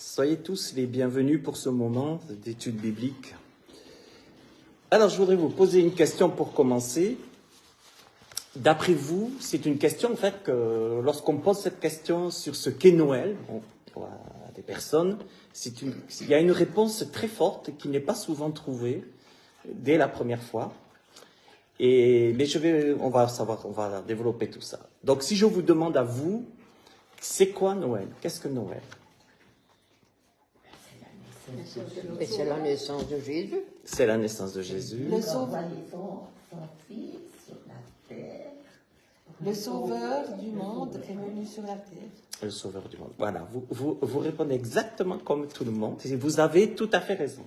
Soyez tous les bienvenus pour ce moment d'étude biblique. Alors, je voudrais vous poser une question pour commencer. D'après vous, c'est une question, en fait, que lorsqu'on pose cette question sur ce qu'est Noël, à des personnes, il y a une réponse très forte qui n'est pas souvent trouvée dès la première fois. Mais on va développer tout ça. Donc, si je vous demande à vous, c'est quoi Noël? Qu'est-ce que Noël? C'est la naissance de Jésus. C'est la naissance de Jésus. Le sauveur sur la terre. Le sauveur du monde est venu sur la terre. Le sauveur du monde. Voilà, vous répondez exactement comme tout le monde. Et vous avez tout à fait raison.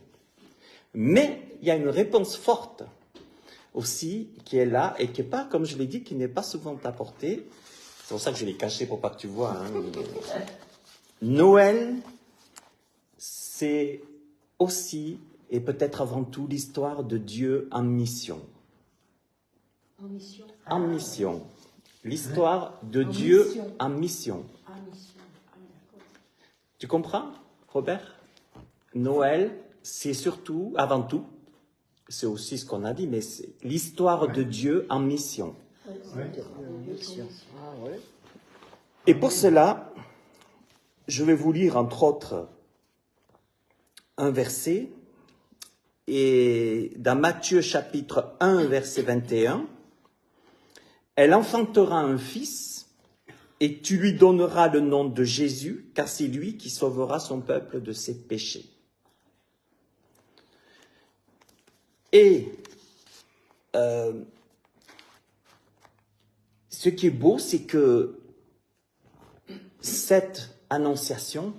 Mais il y a une réponse forte aussi qui est là et qui n'est pas, comme je l'ai dit, qui n'est pas souvent apportée. C'est pour ça que je l'ai caché pour pas que tu vois. Noël, c'est aussi et peut-être avant tout l'histoire de Dieu en mission. En mission. En mission. L'histoire de Dieu en mission. Tu comprends, Robert? Noël, c'est surtout, avant tout, c'est aussi ce qu'on a dit, mais c'est l'histoire de Dieu en mission. Et pour cela, je vais vous lire entre autres un verset, et dans Matthieu chapitre 1, verset 21, « Elle enfantera un fils, et tu lui donneras le nom de Jésus, car c'est lui qui sauvera son peuple de ses péchés. » Et ce qui est beau, c'est que cette annonciation,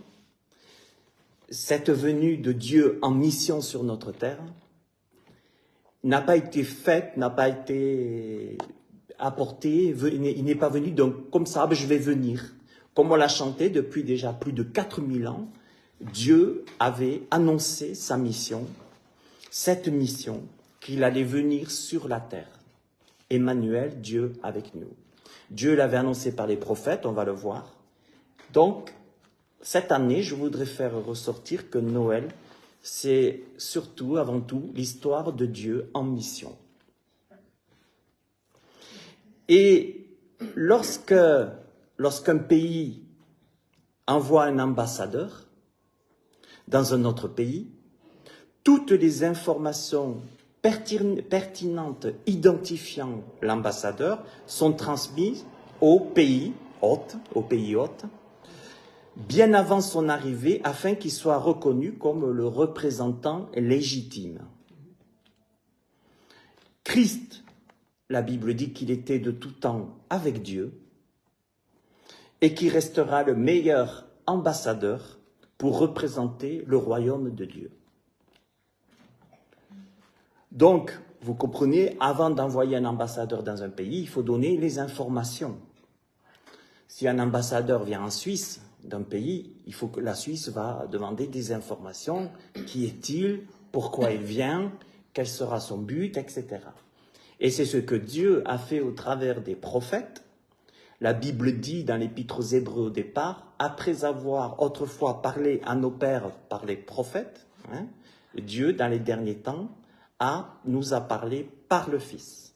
cette venue de Dieu en mission sur notre terre, n'a pas été faite, n'a pas été apportée, il n'est pas venu donc comme ça, je vais venir. Comme on l'a chanté depuis déjà plus de 4000 ans, Dieu avait annoncé sa mission, cette mission, qu'il allait venir sur la terre. Emmanuel, Dieu avec nous. Dieu l'avait annoncé par les prophètes, on va le voir. Donc, cette année, je voudrais faire ressortir que Noël, c'est surtout, avant tout, l'histoire de Dieu en mission. Et lorsqu'un pays envoie un ambassadeur dans un autre pays, toutes les informations pertinentes identifiant l'ambassadeur sont transmises au pays hôte, bien avant son arrivée, afin qu'il soit reconnu comme le représentant légitime. Christ, la Bible dit qu'il était de tout temps avec Dieu et qu'il restera le meilleur ambassadeur pour représenter le royaume de Dieu. Donc, vous comprenez, avant d'envoyer un ambassadeur dans un pays, il faut donner les informations. Si un ambassadeur vient en Suisse d'un pays, il faut que la Suisse va demander des informations. Qui est-il? Pourquoi il vient? Quel sera son but? Etc. Et c'est ce que Dieu a fait au travers des prophètes. La Bible dit dans l'Épître aux Hébreux au départ, après avoir autrefois parlé à nos pères par les prophètes, Dieu, dans les derniers temps, nous a parlé par le Fils.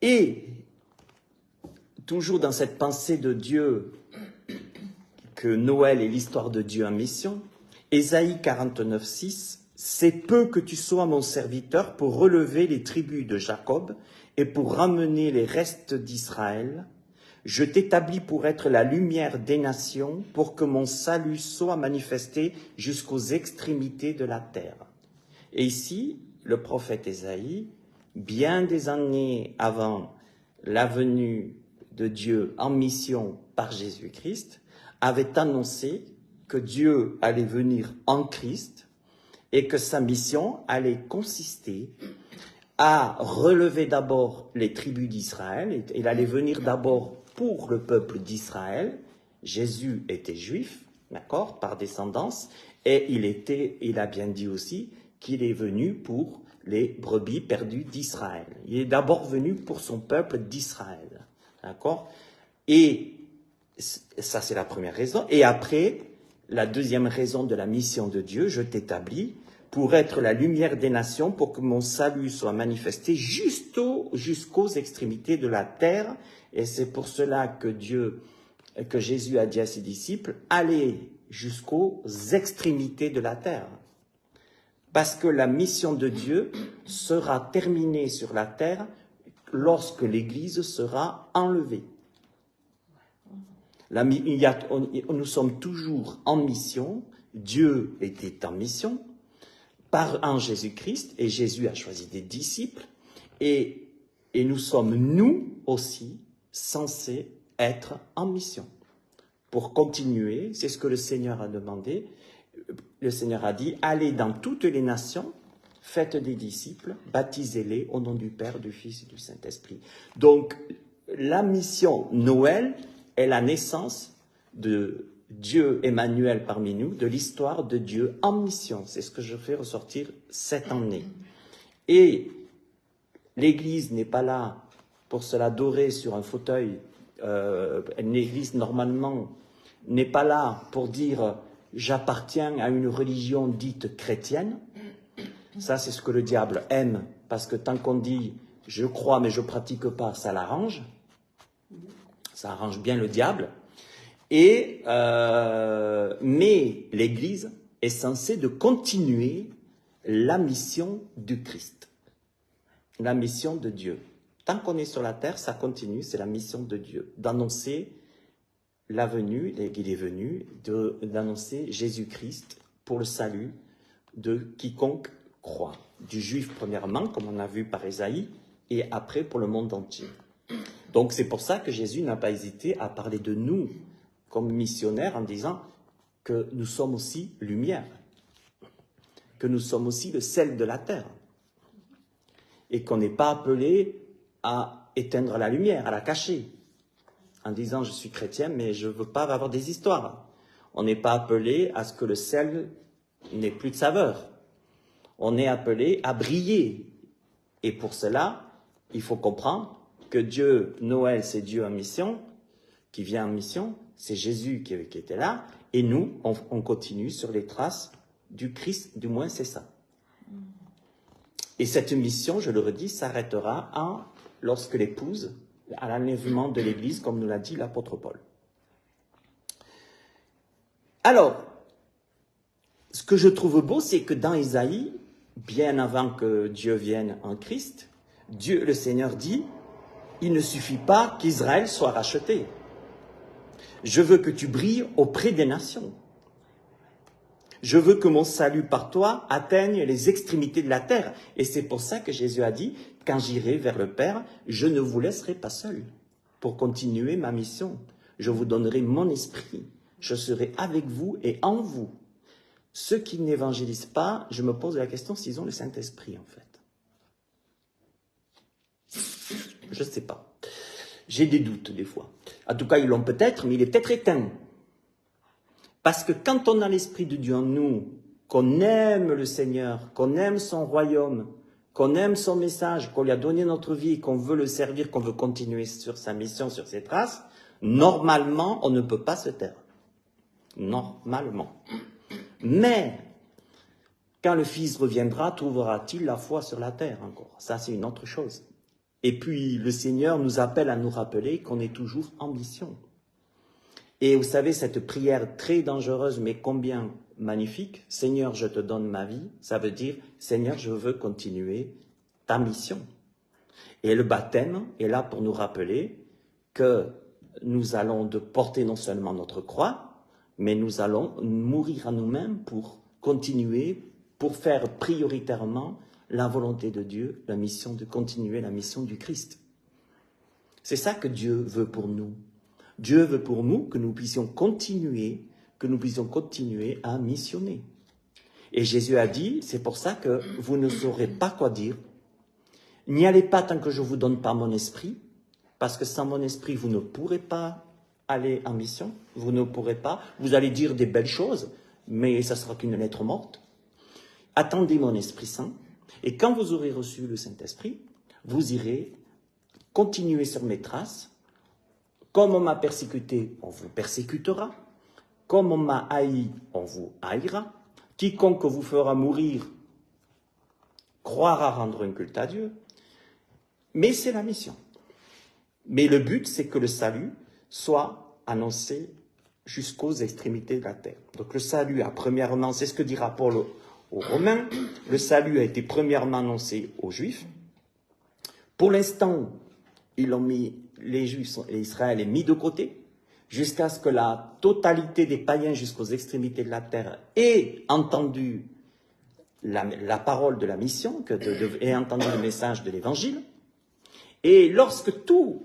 Et toujours dans cette pensée de Dieu, que Noël est l'histoire de Dieu en mission, Ésaïe 49, 6, « C'est peu que tu sois mon serviteur pour relever les tribus de Jacob et pour ramener les restes d'Israël. Je t'établis pour être la lumière des nations, pour que mon salut soit manifesté jusqu'aux extrémités de la terre. » Et ici, le prophète Ésaïe, bien des années avant la venue de Dieu en mission par Jésus-Christ, avait annoncé que Dieu allait venir en Christ et que sa mission allait consister à relever d'abord les tribus d'Israël. Il allait venir d'abord pour le peuple d'Israël. Jésus était juif, d'accord, par descendance, et il a bien dit aussi qu'il est venu pour les brebis perdues d'Israël. Il est d'abord venu pour son peuple d'Israël, d'accord. Et Ça, c'est la première raison. Et après, la deuxième raison de la mission de Dieu, je t'établis pour être la lumière des nations, pour que mon salut soit manifesté jusqu'aux extrémités de la terre. Et c'est pour cela que Jésus a dit à ses disciples, allez jusqu'aux extrémités de la terre. Parce que la mission de Dieu sera terminée sur la terre lorsque l'Église sera enlevée. Nous sommes toujours en mission. Dieu était en mission en Jésus-Christ, et Jésus a choisi des disciples, et nous sommes, nous aussi, censés être en mission pour continuer. C'est ce que le Seigneur a demandé. Le Seigneur a dit, allez dans toutes les nations, faites des disciples, baptisez-les au nom du Père, du Fils et du Saint-Esprit. Donc, la mission Noël est la naissance de Dieu Emmanuel parmi nous, de l'histoire de Dieu en mission. C'est ce que je fais ressortir cette année. Et l'Église n'est pas là pour se l'adorer sur un fauteuil. L'Église, normalement, n'est pas là pour dire « j'appartiens à une religion dite chrétienne ». Ça, c'est ce que le diable aime, parce que tant qu'on dit « je crois mais je ne pratique pas », ça l'arrange. Ça arrange bien le diable. Mais l'Église est censée de continuer la mission du Christ, la mission de Dieu. Tant qu'on est sur la terre, ça continue, c'est la mission de Dieu, d'annoncer la venue, il est venu, d'annoncer Jésus-Christ pour le salut de quiconque croit, du juif premièrement, comme on a vu par Ésaïe, et après pour le monde entier. Donc c'est pour ça que Jésus n'a pas hésité à parler de nous comme missionnaires en disant que nous sommes aussi lumière, que nous sommes aussi le sel de la terre, et qu'on n'est pas appelé à éteindre la lumière, à la cacher, en disant je suis chrétien mais je ne veux pas avoir des histoires. On n'est pas appelé à ce que le sel n'ait plus de saveur. On est appelé à briller. Et pour cela, il faut comprendre que Dieu, Noël, c'est Dieu en mission, qui vient en mission, c'est Jésus qui était là, et nous, on continue sur les traces du Christ, du moins c'est ça. Et cette mission, je le redis, s'arrêtera lorsque l'épouse, à l'enlèvement de l'Église, comme nous l'a dit l'apôtre Paul. Alors, ce que je trouve beau, c'est que dans Isaïe, bien avant que Dieu vienne en Christ, Dieu, le Seigneur dit, il ne suffit pas qu'Israël soit racheté. Je veux que tu brilles auprès des nations. Je veux que mon salut par toi atteigne les extrémités de la terre. Et c'est pour ça que Jésus a dit, quand j'irai vers le Père, je ne vous laisserai pas seul pour continuer ma mission. Je vous donnerai mon esprit. Je serai avec vous et en vous. Ceux qui n'évangélisent pas, je me pose la question s'ils ont le Saint-Esprit en fait. Je ne sais pas. J'ai des doutes des fois. En tout cas, ils l'ont peut-être, mais il est peut-être éteint. Parce que quand on a l'Esprit de Dieu en nous, qu'on aime le Seigneur, qu'on aime son royaume, qu'on aime son message, qu'on lui a donné notre vie, qu'on veut le servir, qu'on veut continuer sur sa mission, sur ses traces, normalement, on ne peut pas se taire. Normalement. Mais, quand le Fils reviendra, trouvera-t-il la foi sur la terre encore? Ça, c'est une autre chose. Et puis, le Seigneur nous appelle à nous rappeler qu'on est toujours en mission. Et vous savez, cette prière très dangereuse, mais combien magnifique, « Seigneur, je te donne ma vie », ça veut dire « Seigneur, je veux continuer ta mission ». Et le baptême est là pour nous rappeler que nous allons porter non seulement notre croix, mais nous allons mourir à nous-mêmes pour continuer, pour faire prioritairement la volonté de Dieu, la mission de continuer la mission du Christ. C'est ça que Dieu veut pour nous. Dieu veut pour nous que nous puissions continuer à missionner. Et Jésus a dit, c'est pour ça que vous ne saurez pas quoi dire. N'y allez pas tant que je ne vous donne pas mon esprit, parce que sans mon esprit, vous ne pourrez pas aller en mission, vous ne pourrez pas, vous allez dire des belles choses, mais ça sera qu'une lettre morte. Attendez mon Esprit Saint, et quand vous aurez reçu le Saint-Esprit, vous irez continuer sur mes traces, Comme on m'a persécuté, on vous persécutera. Comme on m'a haï, on vous haïra. Quiconque vous fera mourir croira rendre un culte à Dieu. Mais c'est la mission. Mais le but, c'est que le salut soit annoncé jusqu'aux extrémités de la terre. Donc le salut a premièrement, c'est ce que dira Paul aux Romains, le salut a été premièrement annoncé aux Juifs. Pour l'instant, ils ont mis, les Juifs et Israël est mis de côté, jusqu'à ce que la totalité des païens jusqu'aux extrémités de la terre ait entendu la parole de la mission, ait entendu le message de l'évangile. Et lorsque tout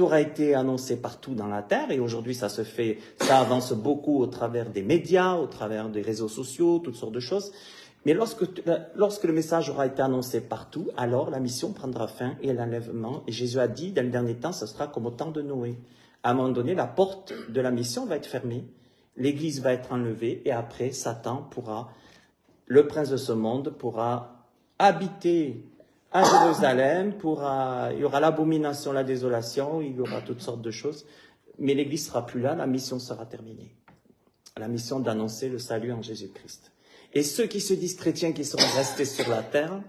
aura été annoncé partout dans la terre, et aujourd'hui ça se fait, ça avance beaucoup au travers des médias, au travers des réseaux sociaux, toutes sortes de choses. Mais lorsque le message aura été annoncé partout, alors la mission prendra fin et l'enlèvement. Et Jésus a dit, dans le dernier temps, ce sera comme au temps de Noé. À un moment donné, la porte de la mission va être fermée, l'Église va être enlevée, et après, Satan le prince de ce monde pourra habiter à Jérusalem, il y aura l'abomination, la désolation, il y aura toutes sortes de choses. Mais l'Église ne sera plus là, la mission sera terminée. La mission d'annoncer le salut en Jésus-Christ. Et ceux qui se disent chrétiens, qui seront restés sur la terre,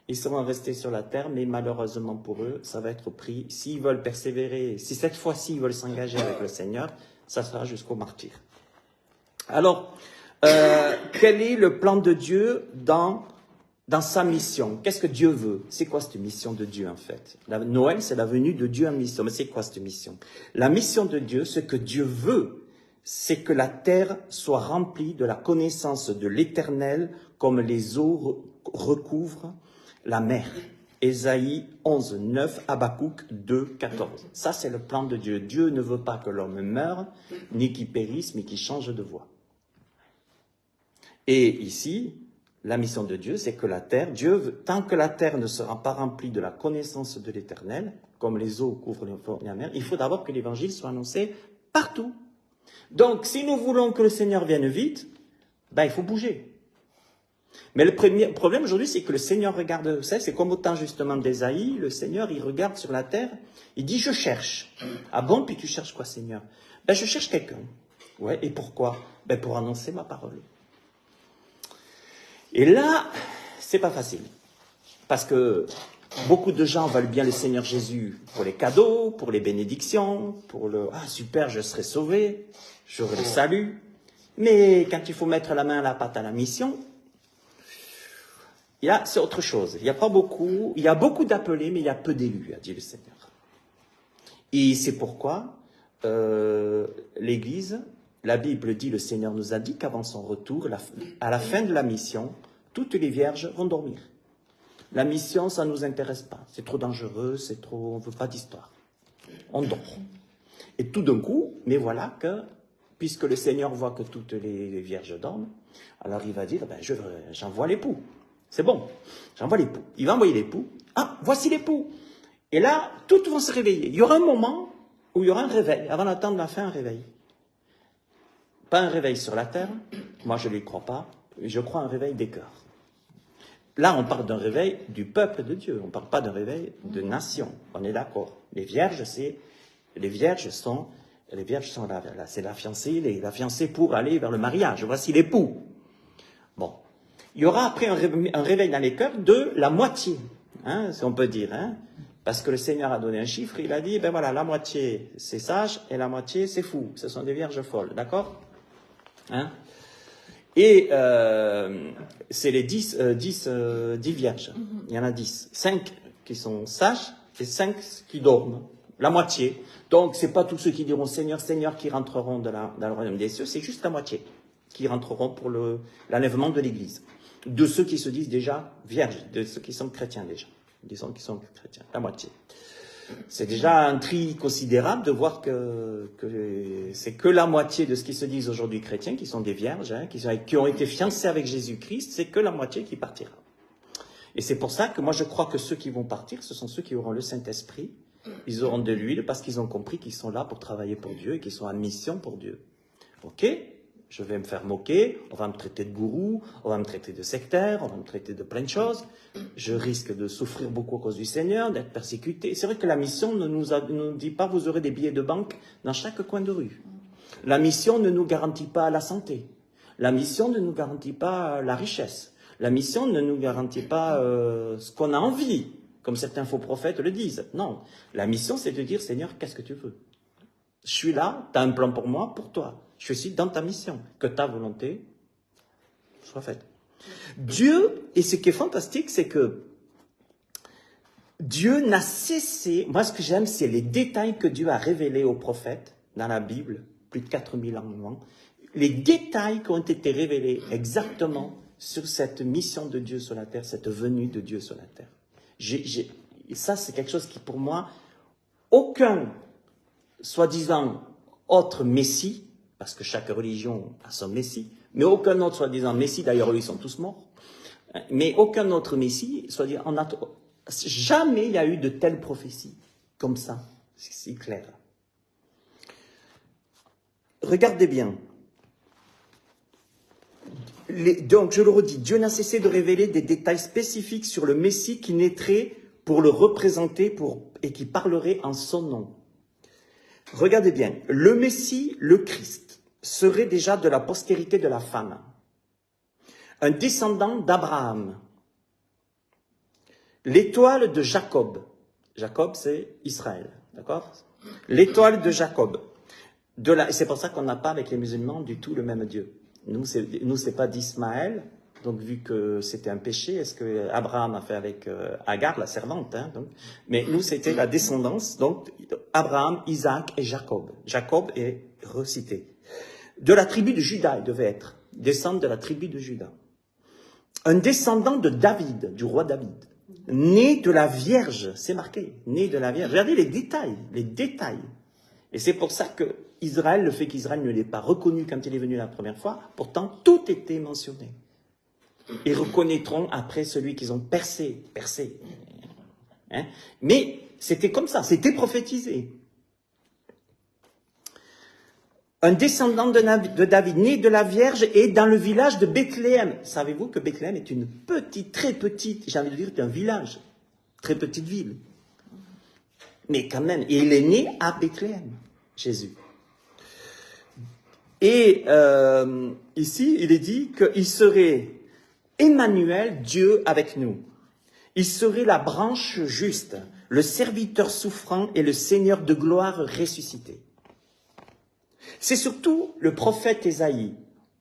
ils seront restés sur la terre, mais malheureusement pour eux, ça va être au prix. S'ils veulent persévérer, si cette fois-ci ils veulent s'engager avec le Seigneur, ça sera jusqu'au martyr. Alors, quel est le plan de Dieu dans sa mission? Qu'est-ce que Dieu veut? C'est quoi cette mission de Dieu en fait? Noël, c'est la venue de Dieu en mission. Mais c'est quoi cette mission? La mission de Dieu, ce que Dieu veut, c'est que la terre soit remplie de la connaissance de l'Éternel comme les eaux recouvrent la mer. Ésaïe 11, 9, Habakkuk 2, 14. Ça, c'est le plan de Dieu. Dieu ne veut pas que l'homme meure, ni qu'il périsse, mais qu'il change de voie. Et ici, la mission de Dieu, c'est que la terre, tant que la terre ne sera pas remplie de la connaissance de l'Éternel, comme les eaux couvrent la mer, il faut d'abord que l'Évangile soit annoncé partout. Donc, si nous voulons que le Seigneur vienne vite, il faut bouger. Mais le premier problème aujourd'hui, c'est que le Seigneur regarde, vous savez, c'est comme au temps justement d'Ésaïe, le Seigneur, il regarde sur la terre, il dit, je cherche. Ah bon, puis tu cherches quoi, Seigneur? Je cherche quelqu'un. Ouais, et pourquoi? Pour annoncer ma parole. Et là, c'est pas facile. Parce que beaucoup de gens veulent bien le Seigneur Jésus pour les cadeaux, pour les bénédictions, pour ah super, je serai sauvé, j'aurai le salut. Mais quand il faut mettre la main à la pâte à la mission, c'est autre chose. Il y a beaucoup d'appelés, mais il y a peu d'élus, a dit le Seigneur. Et c'est pourquoi l'Église, la Bible dit, le Seigneur nous a dit qu'avant son retour, à la fin de la mission, toutes les vierges vont dormir. La mission, ça ne nous intéresse pas. C'est trop dangereux, on ne veut pas d'histoire. On dort. Et tout d'un coup, mais voilà que, puisque le Seigneur voit que toutes les vierges dorment, alors il va dire, j'envoie l'époux. C'est bon, j'envoie l'époux. Il va envoyer l'époux. Ah, voici l'époux. Et là, toutes vont se réveiller. Il y aura un moment où il y aura un réveil. Avant d'attendre la fin, un réveil. Pas un réveil sur la terre. Moi, je ne lui crois pas. Je crois un réveil des cœurs. Là, on parle d'un réveil du peuple de Dieu. On ne parle pas d'un réveil de nation. On est d'accord. Les vierges, c'est la fiancée pour aller vers le mariage. Voici l'époux. Bon. Il y aura après un réveil dans les cœurs de la moitié, si on peut dire. Parce que le Seigneur a donné un chiffre, il a dit, la moitié c'est sage et la moitié c'est fou. Ce sont des vierges folles, d'accord? Et c'est les 10 vierges. Il y en a 10. 5 qui sont sages et 5 qui dorment. La moitié. Donc, ce n'est pas tous ceux qui diront Seigneur, Seigneur qui rentreront dans le royaume des cieux, c'est juste la moitié qui rentreront pour l'enlèvement de l'Église. De ceux qui se disent déjà vierges, de ceux qui sont chrétiens déjà. Disons qu'ils sont chrétiens, la moitié. C'est déjà un tri considérable de voir que c'est que la moitié de ce qui se disent aujourd'hui chrétiens, qui sont des vierges, qui ont été fiancés avec Jésus-Christ, c'est que la moitié qui partira. Et c'est pour ça que moi je crois que ceux qui vont partir, ce sont ceux qui auront le Saint-Esprit, ils auront de l'huile parce qu'ils ont compris qu'ils sont là pour travailler pour Dieu et qu'ils sont en mission pour Dieu. Ok? Je vais me faire moquer, on va me traiter de gourou, on va me traiter de sectaire, on va me traiter de plein de choses. Je risque de souffrir beaucoup à cause du Seigneur, d'être persécuté. C'est vrai que la mission ne nous dit pas vous aurez des billets de banque dans chaque coin de rue. La mission ne nous garantit pas la santé. La mission ne nous garantit pas la richesse. La mission ne nous garantit pas ce qu'on a envie, comme certains faux prophètes le disent. Non, la mission c'est de dire Seigneur, qu'est-ce que tu veux? Je suis là, tu as un plan pour moi, pour toi. Je suis dans ta mission, que ta volonté soit faite. Dieu, et ce qui est fantastique, c'est que Dieu n'a cessé, moi ce que j'aime, c'est les détails que Dieu a révélés aux prophètes dans la Bible, plus de 4000 ans avant, les détails qui ont été révélés exactement sur cette mission de Dieu sur la terre, cette venue de Dieu sur la terre. Ça, c'est quelque chose qui, pour moi, aucun soi-disant autre Messie, parce que chaque religion a son Messie, mais aucun autre soi-disant Messie, d'ailleurs eux ils sont tous morts, mais aucun autre Messie, soi-disant, jamais il y a eu de telles prophéties comme ça, c'est clair. Regardez bien. Donc je le redis, Dieu n'a cessé de révéler des détails spécifiques sur le Messie qui naîtrait pour le représenter et qui parlerait en son nom. Regardez bien, le Messie, le Christ, serait déjà de la postérité de la femme, un descendant d'Abraham, l'étoile de Jacob. Jacob, c'est Israël, d'accord? L'étoile de Jacob. C'est pour ça qu'on n'a pas avec les musulmans du tout le même Dieu. Nous, c'est pas d'Ismaël. Donc, vu que c'était un péché, est-ce que Abraham a fait avec Agar, la servante, hein, donc, mais nous, c'était la descendance, donc, Abraham, Isaac et Jacob. Jacob est recité. De la tribu de Juda, il devait être. Descendre de la tribu de Juda. Un descendant de David, du roi David. Né de la Vierge, c'est marqué, né de la Vierge. Regardez les détails. Et c'est pour ça que Israël, le fait qu'Israël ne l'ait pas reconnu quand il est venu la première fois, pourtant, tout était mentionné. Ils reconnaîtront après celui qu'ils ont percé. Hein? Mais c'était comme ça, c'était prophétisé. Un descendant de David, né de la Vierge, et dans le village de Bethléem. Savez-vous que Bethléem est une petite, très petite, j'ai envie de dire, un village, très petite ville. Mais quand même, il est né à Bethléem, Jésus. Et ici, il est dit qu'il serait Emmanuel, Dieu avec nous. Il serait la branche juste, le serviteur souffrant et le Seigneur de gloire ressuscité. C'est surtout le prophète Ésaïe,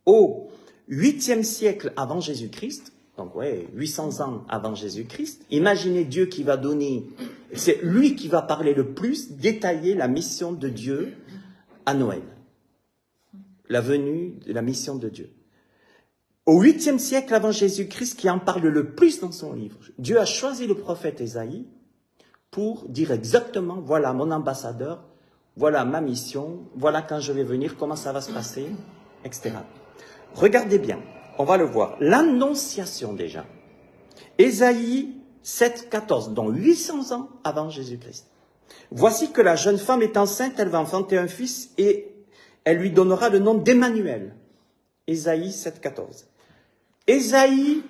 au 8e siècle avant Jésus-Christ, donc 800 ans avant Jésus-Christ. Imaginez Dieu qui va donner, c'est lui qui va parler le plus, détailler la mission de Dieu à Noël. La venue de la mission de Dieu. Au 8e siècle avant Jésus-Christ, qui en parle le plus dans son livre, Dieu a choisi le prophète Ésaïe pour dire exactement, voilà mon ambassadeur, voilà ma mission, voilà quand je vais venir, comment ça va se passer, etc. Regardez bien, on va le voir. L'annonciation déjà. Ésaïe 7,14, donc 800 ans avant Jésus-Christ. Voici que la jeune femme est enceinte, elle va enfanter un fils et elle lui donnera le nom d'Emmanuel. Ésaïe 7,14. Ésaïe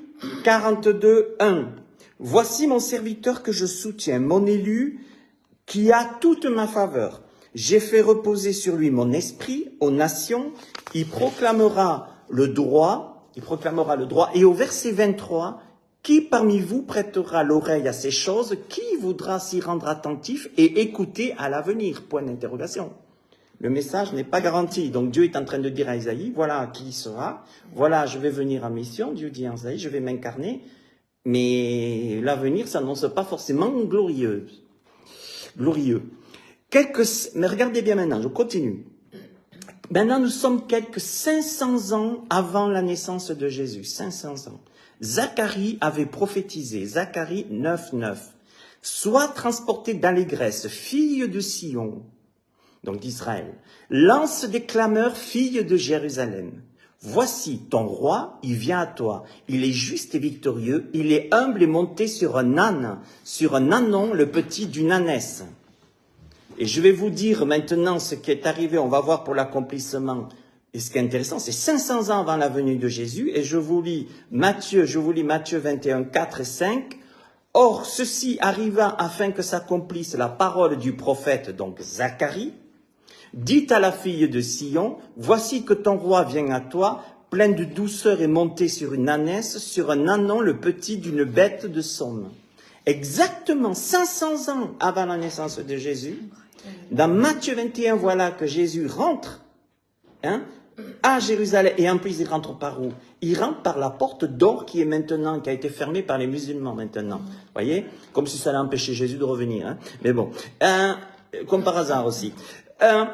42, 1. Voici mon serviteur que je soutiens, mon élu qui a toute ma faveur. J'ai fait reposer sur lui mon esprit aux nations. Il proclamera le droit. Et au verset 23, qui parmi vous prêtera l'oreille à ces choses? Qui voudra s'y rendre attentif et écouter à l'avenir? Point d'interrogation. Le message n'est pas garanti. Donc Dieu est en train de dire à Isaïe, voilà qui il sera, voilà je vais venir en mission, Dieu dit à Isaïe, je vais m'incarner, mais l'avenir s'annonce pas forcément glorieux. Mais regardez bien maintenant, je continue. Maintenant nous sommes quelques 500 ans avant la naissance de Jésus, 500 ans. Zacharie avait prophétisé, Zacharie 9:9. Sois transportée d'allégresse, fille de Sion, donc d'Israël, lance des clameurs, fille de Jérusalem. Voici ton roi, il vient à toi. Il est juste et victorieux, il est humble et monté sur un âne, sur un ânon, le petit d'une ânesse. Et je vais vous dire maintenant ce qui est arrivé, on va voir pour l'accomplissement Et ce qui est intéressant, c'est 500 ans avant la venue de Jésus, et je vous lis Matthieu 21, 4 et 5. Or, ceci arriva afin que s'accomplisse la parole du prophète, donc Zacharie. Dites à la fille de Sion, voici que ton roi vient à toi, plein de douceur et monté sur une ânesse, sur un ânon le petit d'une bête de somme. Exactement 500 ans avant la naissance de Jésus, dans Matthieu 21, voilà que Jésus rentre, à Jérusalem, et en plus il rentre par où? Il rentre par la porte d'or qui a été fermée par les musulmans maintenant. Vous voyez? Comme si ça allait empêcher Jésus de revenir. Mais bon, comme par hasard aussi.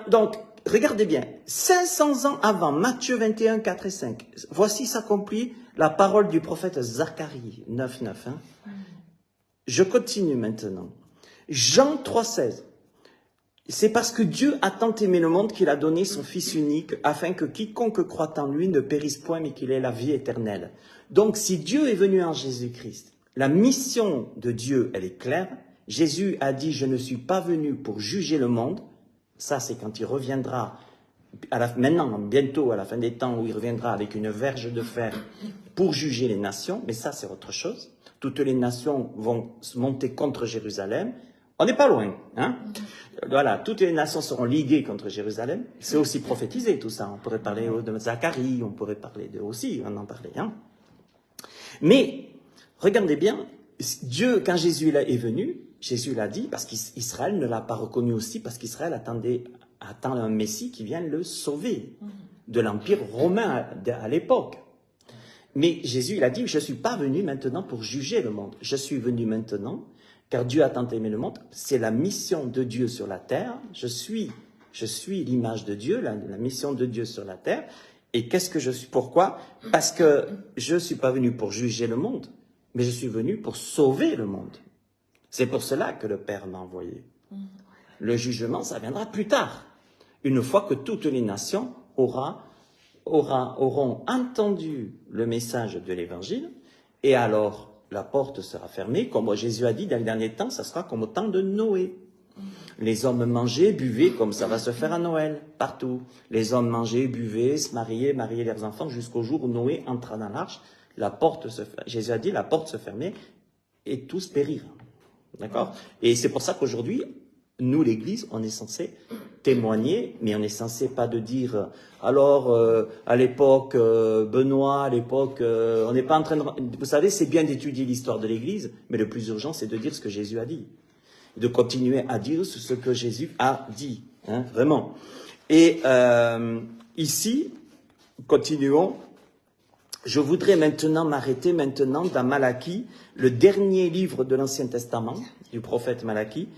Donc, regardez bien, 500 ans avant, Matthieu 21, 4 et 5, voici s'accomplit la parole du prophète Zacharie, 9, 9. Je continue maintenant. Jean 3, 16. C'est parce que Dieu a tant aimé le monde qu'il a donné son Fils unique, afin que quiconque croit en lui ne périsse point, mais qu'il ait la vie éternelle. Donc, si Dieu est venu en Jésus-Christ, la mission de Dieu, elle est claire. Jésus a dit, je ne suis pas venu pour juger le monde. Ça, c'est quand il reviendra, maintenant, bientôt, à la fin des temps, où il reviendra avec une verge de fer pour juger les nations. Mais ça, c'est autre chose. Toutes les nations vont se monter contre Jérusalem. On n'est pas loin, Voilà, toutes les nations seront liguées contre Jérusalem. C'est aussi prophétisé, tout ça. On pourrait parler de Zacharie, on pourrait parler de aussi, on en parlait, Mais, regardez bien, Dieu, quand Jésus est venu, Jésus l'a dit, parce qu'Israël ne l'a pas reconnu aussi, parce qu'Israël attend un Messie qui vienne le sauver de l'Empire romain à l'époque. Mais Jésus, il a dit, je ne suis pas venu maintenant pour juger le monde. Je suis venu maintenant, car Dieu a tant aimé le monde. C'est la mission de Dieu sur la terre. Je suis l'image de Dieu, la mission de Dieu sur la terre. Et qu'est-ce que je suis? Pourquoi? Parce que je ne suis pas venu pour juger le monde, mais je suis venu pour sauver le monde. C'est pour cela que le Père m'a envoyé. Le jugement, ça viendra plus tard, une fois que toutes les nations auront entendu le message de l'Évangile, et alors la porte sera fermée. Comme Jésus a dit, dans les derniers temps, ça sera comme au temps de Noé. Les hommes mangeaient, buvaient, comme ça va se faire à Noël, partout. Les hommes mangeaient, buvaient, se mariaient leurs enfants, jusqu'au jour où Noé entra dans l'arche. Jésus a dit, la porte se fermait, et tous périrent. D'accord? Et c'est pour ça qu'aujourd'hui, nous, l'Église, on est censé témoigner, mais on est censé pas de dire, alors, à l'époque, Benoît, à l'époque, on n'est pas en train de... Vous savez, c'est bien d'étudier l'histoire de l'Église, mais le plus urgent, c'est de dire ce que Jésus a dit. De continuer à dire ce que Jésus a dit, vraiment. Et ici, continuons. Je voudrais maintenant m'arrêter dans Malachie, le dernier livre de l'Ancien Testament, du prophète Malachie,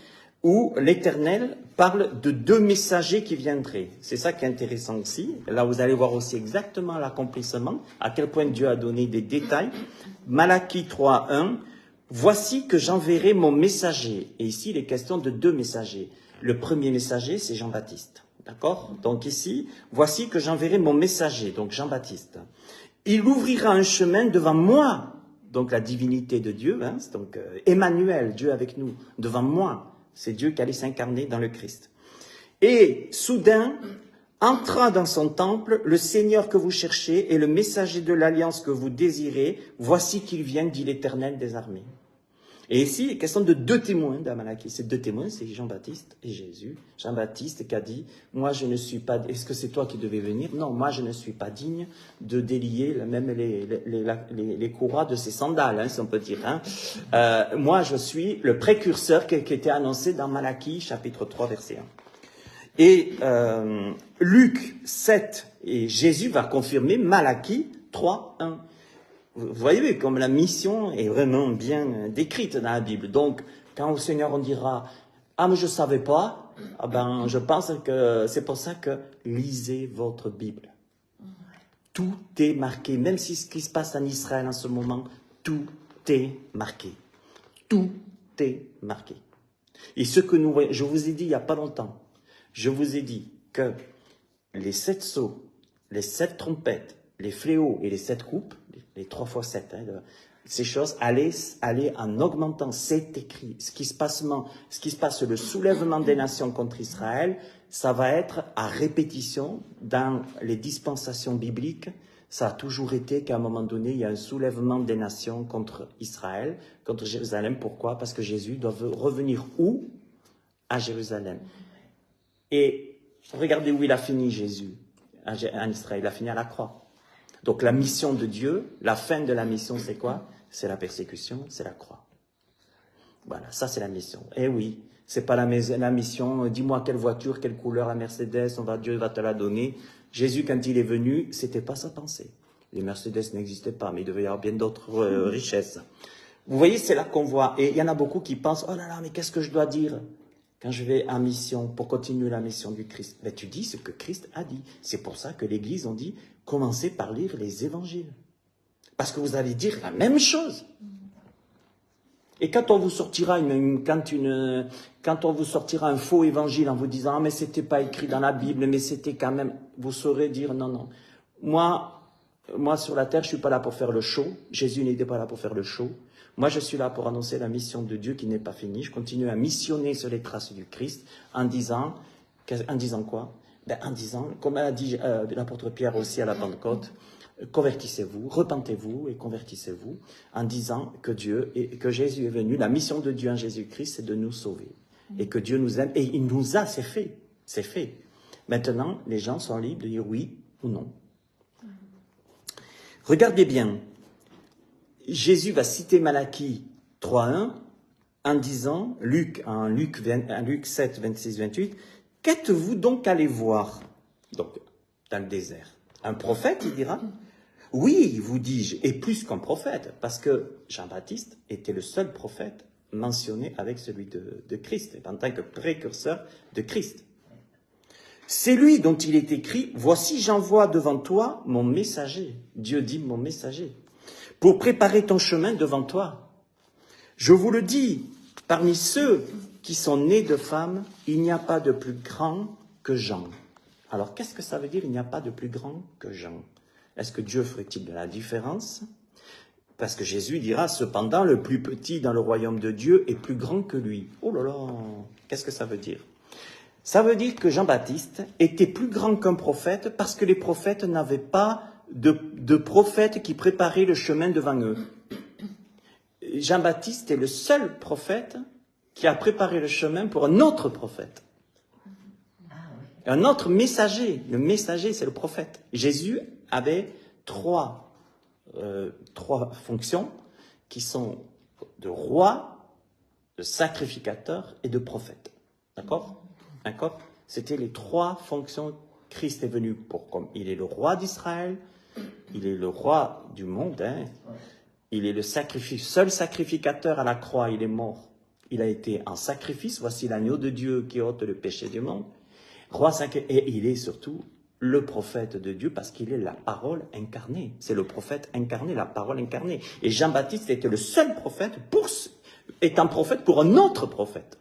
où l'Éternel parle de deux messagers qui viendraient. C'est ça qui est intéressant aussi. Là, vous allez voir aussi exactement l'accomplissement, à quel point Dieu a donné des détails. Malachie 3:1, voici que j'enverrai mon messager. Et ici, il est question de deux messagers. Le premier messager, c'est Jean-Baptiste. D'accord? Donc ici, voici que j'enverrai mon messager, donc Jean-Baptiste. Il ouvrira un chemin devant moi, donc la divinité de Dieu, c'est donc Emmanuel, Dieu avec nous, devant moi. C'est Dieu qui allait s'incarner dans le Christ. Et soudain, entra dans son temple le Seigneur que vous cherchez et le messager de l'alliance que vous désirez. Voici qu'il vient, dit l'Éternel des armées. Et ici, il est question de deux témoins d'Amalaki. Ces deux témoins, c'est Jean-Baptiste et Jésus. Jean-Baptiste qui a dit, moi je ne suis pas... Est-ce que c'est toi qui devais venir? Non, moi je ne suis pas digne de délier même les courroies de ses sandales, si on peut dire. Moi je suis le précurseur qui était annoncé dans Malachie, chapitre 3, verset 1. Et Luc 7, et Jésus va confirmer Malachie 3, 1. Vous voyez comme la mission est vraiment bien décrite dans la Bible. Donc, quand au Seigneur on dira « Ah, mais je ne savais pas », je pense que c'est pour ça que lisez votre Bible. Tout est marqué. Même si ce qui se passe en Israël en ce moment, tout est marqué. Tout est marqué. Et ce que nous voyons, je vous ai dit il n'y a pas longtemps, je vous ai dit que les 7 sceaux, les 7 trompettes, les fléaux et les 7 coupes, les 3 fois 7, ces choses allaient en augmentant. C'est écrit. Ce qui se passe, le soulèvement des nations contre Israël, ça va être à répétition dans les dispensations bibliques. Ça a toujours été qu'à un moment donné, il y a un soulèvement des nations contre Israël, contre Jérusalem. Pourquoi? Parce que Jésus doit revenir où? À Jérusalem. Et regardez où il a fini, Jésus, en Israël. Il a fini à la croix. Donc la mission de Dieu, la fin de la mission, c'est quoi? C'est la persécution, c'est la croix. Voilà, ça c'est la mission. Eh oui, c'est pas la mission, dis-moi quelle voiture, quelle couleur, la Mercedes, Dieu va te la donner. Jésus, quand il est venu, c'était pas sa pensée. Les Mercedes n'existaient pas, mais il devait y avoir bien d'autres richesses. Vous voyez, c'est là qu'on voit. Et il y en a beaucoup qui pensent, oh là là, mais qu'est-ce que je dois dire quand je vais en mission pour continuer la mission du Christ? Ben, tu dis ce que Christ a dit. C'est pour ça que l'Église, on dit, commencez par lire les évangiles. Parce que vous allez dire la même chose. Et quand on vous sortira quand on vous sortira un faux évangile en vous disant ah mais c'était pas écrit dans la Bible, mais c'était quand même, vous saurez dire non non. Moi sur la terre je suis pas là pour faire le show. Jésus n'était pas là pour faire le show. Moi je suis là pour annoncer la mission de Dieu qui n'est pas finie. Je continue à missionner sur les traces du Christ en disant quoi? Ben, en disant, comme a dit l'apôtre Pierre aussi à la Pentecôte, convertissez-vous, repentez-vous et convertissez-vous, en disant que Dieu et que Jésus est venu. La mission de Dieu en Jésus-Christ, c'est de nous sauver. Et que Dieu nous aime. Et il nous a, c'est fait. C'est fait. Maintenant, les gens sont libres de dire oui ou non. Regardez bien. Jésus va citer Malachie 3.1 en disant, Luc 7, 26, 28, qu'êtes-vous donc allé voir? Donc, dans le désert. Un prophète, il dira, oui, vous dis-je, et plus qu'un prophète, parce que Jean-Baptiste était le seul prophète mentionné avec celui de Christ, en tant que précurseur de Christ. C'est lui dont il est écrit, voici j'envoie devant toi mon messager. Dieu dit mon messager, pour préparer ton chemin devant toi. Je vous le dis, parmi ceux qui sont nés de femmes, il n'y a pas de plus grand que Jean. Alors, qu'est-ce que ça veut dire, il n'y a pas de plus grand que Jean? Est-ce que Dieu ferait-il de la différence? Parce que Jésus dira, cependant, le plus petit dans le royaume de Dieu est plus grand que lui. Oh là là, qu'est-ce que ça veut dire? Ça veut dire que Jean-Baptiste était plus grand qu'un prophète parce que les prophètes n'avaient pas de prophète qui préparait le chemin devant eux. Jean-Baptiste est le seul prophète qui a préparé le chemin pour un autre prophète. Un autre messager. Le messager, c'est le prophète. Jésus avait trois fonctions qui sont de roi, de sacrificateur et de prophète. D'accord? D'accord? C'était les trois fonctions. Christ est venu pour, comme il est le roi d'Israël, il est le roi du monde, hein. Il est le seul sacrificateur à la croix, il est mort. Il a été en sacrifice, voici l'agneau de Dieu qui ôte le péché du monde. Et il est surtout le prophète de Dieu parce qu'il est la parole incarnée. C'est le prophète incarné, la parole incarnée. Et Jean-Baptiste était le seul prophète étant prophète pour un autre prophète.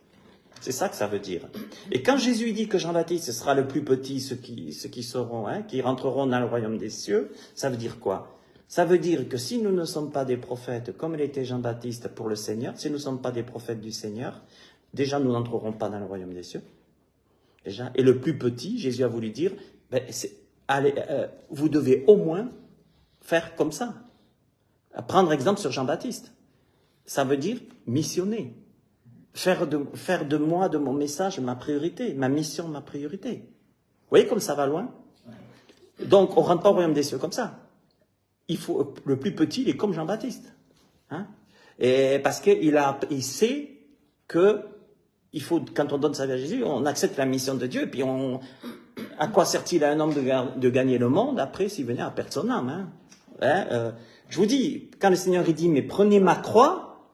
C'est ça que ça veut dire. Et quand Jésus dit que Jean-Baptiste sera le plus petit, ceux qui seront, qui rentreront dans le royaume des cieux, ça veut dire quoi? Ça veut dire que si nous ne sommes pas des prophètes comme l'était Jean-Baptiste pour le Seigneur, si nous ne sommes pas des prophètes du Seigneur, déjà nous n'entrerons pas dans le royaume des cieux. Déjà. Et le plus petit, Jésus a voulu dire, vous devez au moins faire comme ça. Prendre exemple sur Jean-Baptiste. Ça veut dire missionner. Faire de moi, de mon message, ma priorité, ma mission, ma priorité. Vous voyez comme ça va loin? Donc, on ne rentre pas au royaume des cieux comme ça. Le plus petit, il est comme Jean-Baptiste. Hein? Et parce qu'il sait que quand on donne sa vie à Jésus, on accepte la mission de Dieu, et puis à quoi sert-il à un homme de gagner le monde, après, s'il venait à perdre son âme, hein? Je vous dis, quand le Seigneur dit, mais prenez ma croix,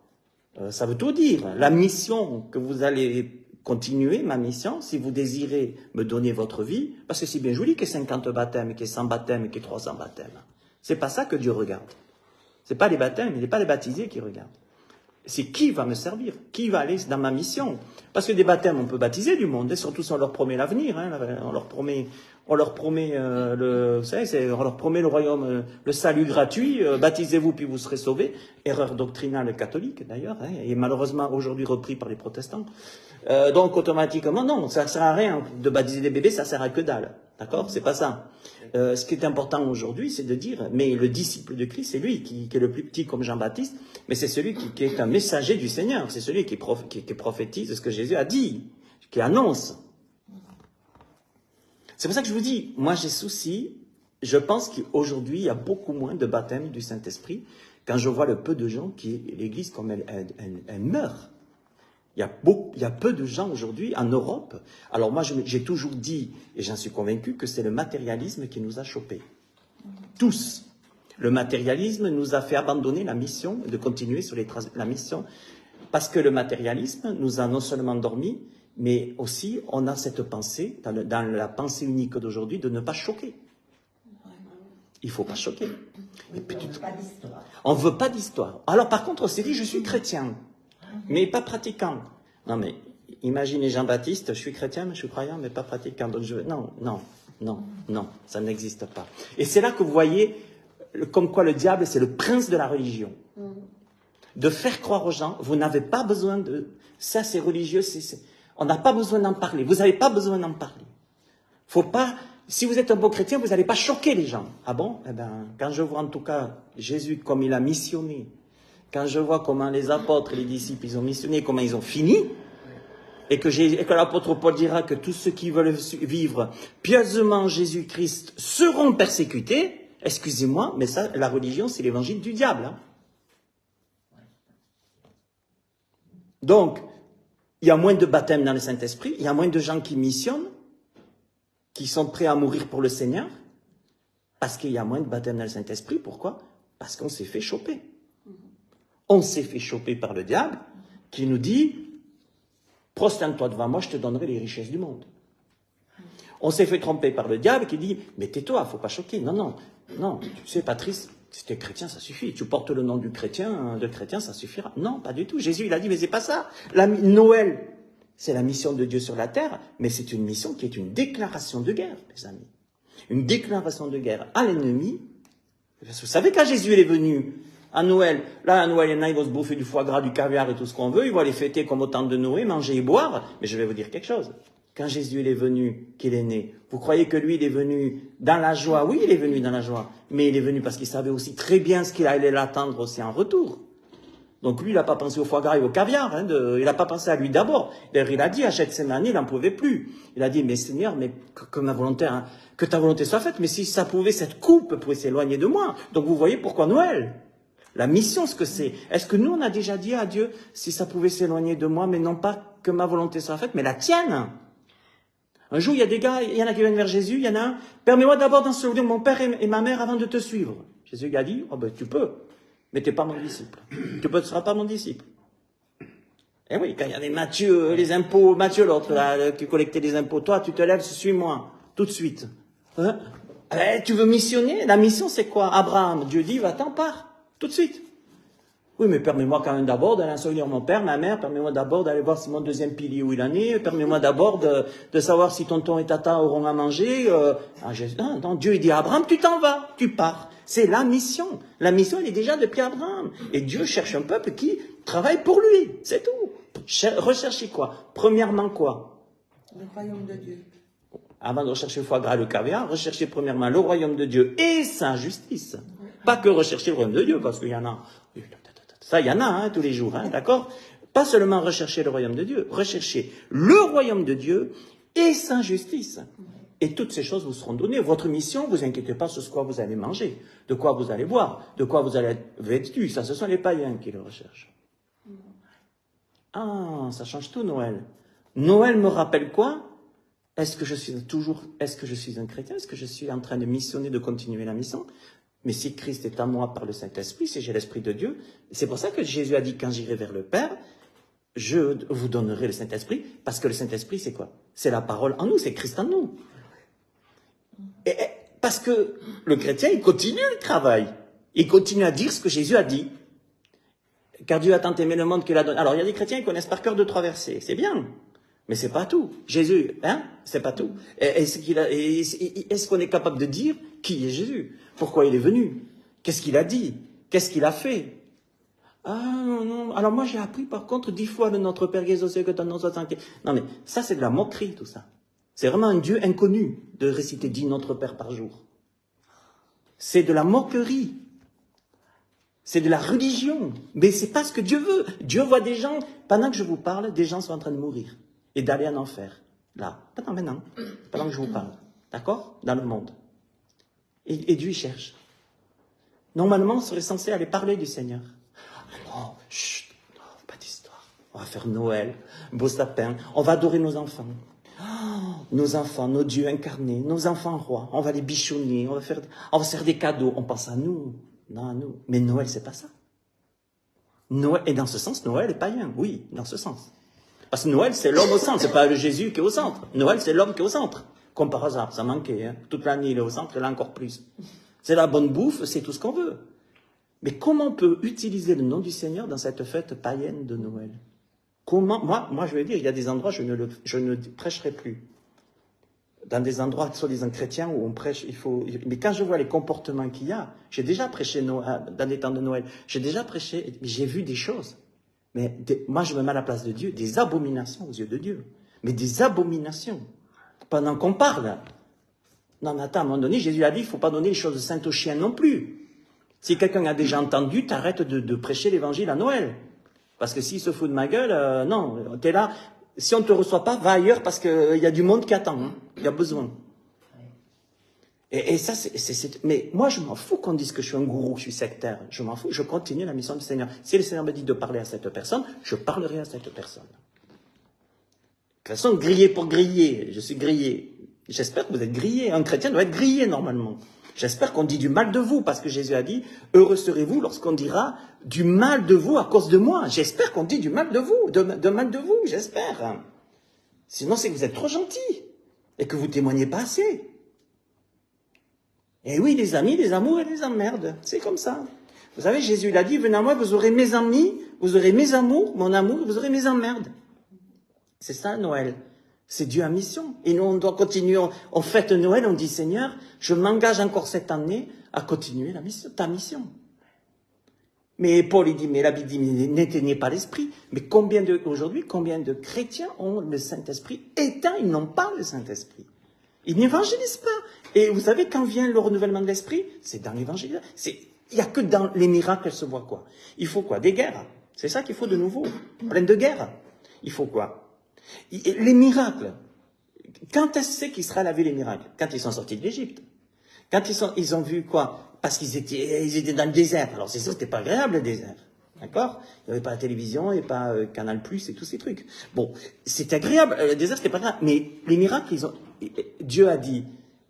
ça veut tout dire. La mission que vous allez continuer, ma mission, si vous désirez me donner votre vie, parce que c'est bien joli qu'il y ait 50 baptêmes, qu'il y ait 100 baptêmes, qu'il y ait 300 baptêmes. C'est pas ça que Dieu regarde. C'est pas les baptêmes, il n'est pas les baptisés qui regardent. C'est qui va me servir? Qui va aller dans ma mission? Parce que des baptêmes, on peut baptiser du monde, et surtout si on leur promet l'avenir. Hein, on leur promet on leur promet on leur promet le royaume, le salut gratuit. Baptisez-vous puis vous serez sauvés. Erreur doctrinale catholique d'ailleurs, hein, et malheureusement aujourd'hui repris par les protestants. Donc automatiquement, non, ça ne sert à rien de baptiser des bébés, ça sert à que dalle. D'accord? C'est pas ça. Ce qui est important aujourd'hui, c'est de dire, mais le disciple de Christ, c'est lui qui est le plus petit comme Jean-Baptiste, mais c'est celui qui est un messager du Seigneur, c'est celui qui prophétise ce que Jésus a dit, qui annonce. C'est pour ça que je vous dis, moi j'ai souci, je pense qu'aujourd'hui il y a beaucoup moins de baptême du Saint-Esprit quand je vois le peu de gens qui, l'Église comme elle meurt. Il y a peu de gens aujourd'hui en Europe. Alors moi, j'ai toujours dit, et j'en suis convaincu, que c'est le matérialisme qui nous a chopés. Tous. Le matérialisme nous a fait abandonner la mission, de continuer sur la mission, parce que le matérialisme nous a non seulement dormi, mais aussi on a cette pensée, dans la pensée unique d'aujourd'hui, de ne pas choquer. Il ne faut pas choquer. Oui, on ne veut pas d'histoire. On ne veut pas d'histoire. Alors par contre, on s'est dit, je suis chrétien. Mais pas pratiquant. Non, mais imaginez Jean-Baptiste, je suis chrétien, mais je suis croyant, mais pas pratiquant. Donc non, ça n'existe pas. Et c'est là que vous voyez, comme quoi le diable, c'est le prince de la religion. De faire croire aux gens, vous n'avez pas besoin de... Ça, c'est religieux, on n'a pas besoin d'en parler. Vous n'avez pas besoin d'en parler. Faut pas... Si vous êtes un bon chrétien, vous n'allez pas choquer les gens. Ah bon? Eh bien, quand je vois en tout cas Jésus comme il a missionné, quand je vois comment les apôtres et les disciples, ils ont missionné, comment ils ont fini, et que l'apôtre Paul dira que tous ceux qui veulent vivre pieusement Jésus-Christ seront persécutés, excusez-moi, mais ça, la religion, c'est l'évangile du diable. Hein. Donc, il y a moins de baptême dans le Saint-Esprit, il y a moins de gens qui missionnent, qui sont prêts à mourir pour le Seigneur, parce qu'il y a moins de baptême dans le Saint-Esprit. Pourquoi? Parce qu'on s'est fait choper. On s'est fait choper par le diable qui nous dit « Prosterne-toi devant moi, je te donnerai les richesses du monde. » On s'est fait tromper par le diable qui dit « Mais tais-toi, il ne faut pas choquer. » Non, tu sais Patrice, si tu es chrétien, ça suffit. Tu portes le nom de chrétien, ça suffira. Non, pas du tout. Jésus, il a dit « Mais c'est pas ça. Noël, c'est la mission de Dieu sur la terre, mais c'est une mission qui est une déclaration de guerre, mes amis. Une déclaration de guerre à l'ennemi. Vous savez, quand Jésus est venu... À Noël, il y en a, ils vont se bouffer du foie gras, du caviar et tout ce qu'on veut. Ils vont aller fêter comme au temps de Noé, manger et boire. Mais je vais vous dire quelque chose. Quand Jésus il est venu, qu'il est né, vous croyez que lui, il est venu dans la joie? Oui, il est venu dans la joie. Mais il est venu parce qu'il savait aussi très bien ce qu'il allait l'attendre aussi en retour. Donc lui, il n'a pas pensé au foie gras et au caviar. Il n'a pas pensé à lui d'abord. D'ailleurs, il a dit à Gethsémani, il n'en pouvait plus. Il a dit, mais Seigneur, mais que ta volonté soit faite. Mais si ça pouvait, cette coupe pouvait s'éloigner de moi. Donc vous voyez pourquoi Noël? La mission, ce que c'est. Est-ce que nous, on a déjà dit à Dieu, si ça pouvait s'éloigner de moi, mais non pas que ma volonté soit faite, mais la tienne? Un jour, il y a des gars, il y en a qui viennent vers Jésus, il y en a un, permets-moi d'abord d'ensevelir mon père et ma mère avant de te suivre. Jésus lui a dit, oh ben tu peux, mais tu n'es pas mon disciple. Tu ne seras pas mon disciple. Eh oui, quand il y avait Matthieu, Matthieu l'autre, là, qui collectait les impôts, toi, tu te lèves, suis-moi, tout de suite. Hein? Tu veux missionner? La mission, c'est quoi? Abraham, Dieu dit, va-t'en, pars. Tout de suite. Oui, mais permets-moi quand même d'abord d'aller ensevelir mon père, ma mère, permets-moi d'abord d'aller voir si mon deuxième pilier où il en est, permets-moi d'abord de savoir si tonton et tata auront à manger. Non, Dieu il dit à Abraham, tu t'en vas, tu pars. C'est la mission. La mission, elle est déjà depuis Abraham. Et Dieu cherche un peuple qui travaille pour lui. C'est tout. Recherchez quoi? Premièrement quoi? Le royaume de Dieu. Avant de rechercher le foie gras et le caviar, recherchez premièrement le royaume de Dieu et sa justice. Pas que rechercher le royaume de Dieu, parce qu'il y en a. Ça, il y en a, hein, tous les jours, hein, d'accord? Pas seulement rechercher le royaume de Dieu, rechercher le royaume de Dieu et sa justice. Et toutes ces choses vous seront données. Votre mission, vous inquiétez pas sur ce quoi vous allez manger, de quoi vous allez boire, de quoi vous allez être vêtu. Ça, ce sont les païens qui le recherchent. Ah, ça change tout, Noël. Noël me rappelle quoi? Est-ce que je suis un chrétien? Est-ce que je suis en train de missionner, de continuer la mission? Mais si Christ est en moi par le Saint-Esprit, si j'ai l'Esprit de Dieu, c'est pour ça que Jésus a dit, quand j'irai vers le Père, je vous donnerai le Saint-Esprit, parce que le Saint-Esprit, c'est quoi? C'est la parole en nous, c'est Christ en nous. Et parce que le chrétien, il continue le travail. Il continue à dire ce que Jésus a dit. Car Dieu a tant aimé le monde qu'il a donné. Alors, il y a des chrétiens qui connaissent par cœur 2-3 versets. C'est bien. Mais c'est pas tout. Jésus, hein, c'est pas tout. Est-ce qu'on est capable de dire qui est Jésus? Pourquoi il est venu? Qu'est-ce qu'il a dit? Qu'est-ce qu'il a fait? Ah non, non. Alors moi j'ai appris par contre 10 fois le Notre Père qui est aux cieux, que ton nom soit sanctifié. Non mais ça c'est de la moquerie tout ça. C'est vraiment un Dieu inconnu de réciter 10 Notre Père par jour. C'est de la moquerie. C'est de la religion. Mais c'est pas ce que Dieu veut. Dieu voit des gens, pendant que je vous parle, des gens sont en train de mourir et d'aller en enfer. Là, pas maintenant, pendant que je vous parle. D'accord? Dans le monde. Et Dieu il cherche. Normalement, on serait censé aller parler du Seigneur. Non, chut, non, pas d'histoire. On va faire Noël, beau sapin, on va adorer nos enfants. Oh, nos enfants, nos dieux incarnés, nos enfants rois, on va les bichonner, on va faire des cadeaux, on pense à nous. Non, à nous. Mais Noël, c'est pas ça. Noël, et dans ce sens, Noël est païen, oui, dans ce sens. Parce que Noël, c'est l'homme au centre, c'est pas le Jésus qui est au centre. Noël, c'est l'homme qui est au centre. Comme par hasard, ça manquait, hein. Toute l'année, il est au centre, là encore plus. C'est la bonne bouffe, c'est tout ce qu'on veut. Mais comment on peut utiliser le nom du Seigneur dans cette fête païenne de Noël? Comment? Moi, je vais dire, il y a des endroits, je ne prêcherai plus. Dans des endroits, soi-disant chrétiens, où on prêche, mais quand je vois les comportements qu'il y a, j'ai déjà prêché dans les temps de Noël, j'ai déjà prêché, j'ai vu des choses. Mais moi, je me mets à la place de Dieu, des abominations aux yeux de Dieu. Mais des abominations. Pendant qu'on parle. Non, mais attends, à un moment donné, Jésus a dit, il ne faut pas donner les choses saintes aux chiens non plus. Si quelqu'un a déjà entendu, t'arrêtes de prêcher l'évangile à Noël. Parce que s'il se fout de ma gueule, non, t'es là. Si on ne te reçoit pas, va ailleurs parce qu'il y a du monde qui attend. Hein. Il y a besoin. Et ça, mais moi, je m'en fous qu'on dise que je suis un gourou, que je suis sectaire. Je m'en fous, je continue la mission du Seigneur. Si le Seigneur me dit de parler à cette personne, je parlerai à cette personne. De toute façon, griller pour griller. Je suis grillé. J'espère que vous êtes grillé. Un chrétien doit être grillé normalement. J'espère qu'on dit du mal de vous, parce que Jésus a dit, heureux serez-vous lorsqu'on dira du mal de vous à cause de moi. J'espère qu'on dit du mal de vous, de mal de vous, j'espère. Sinon, c'est que vous êtes trop gentils et que vous témoignez pas assez. Et oui, les amis, les amours et les emmerdes, c'est comme ça. Vous savez, Jésus il a dit, venez à moi, vous aurez mes amis, vous aurez mes amours, mon amour, vous aurez mes emmerdes. C'est ça, Noël. C'est Dieu en mission. Et nous, on doit continuer. On fête Noël, on dit, Seigneur, je m'engage encore cette année à continuer ta mission. Mais Paul, il dit, mais la Bible dit, n'éteignez pas l'esprit. Mais aujourd'hui, combien de chrétiens ont le Saint-Esprit éteint? Ils n'ont pas le Saint-Esprit. Ils n'évangélisent pas. Et vous savez, quand vient le renouvellement de l'esprit, c'est dans l'évangile. Il n'y a que dans les miracles qu'elle se voit quoi. Il faut quoi? Des guerres. C'est ça qu'il faut de nouveau. Plein de guerres. Il faut quoi? Les miracles. Quand est-ce que c'est qu'Israël a vu les miracles? Quand ils sont sortis de l'Égypte. Quand ils ont vu quoi? Parce qu'ils étaient dans le désert. Alors c'est ça, c'était pas agréable le désert. D'accord? Il n'y avait pas la télévision, il n'y avait pas Canal Plus et tous ces trucs. Bon, c'était agréable. Le désert, c'était pas grave. Mais les miracles, Dieu a dit,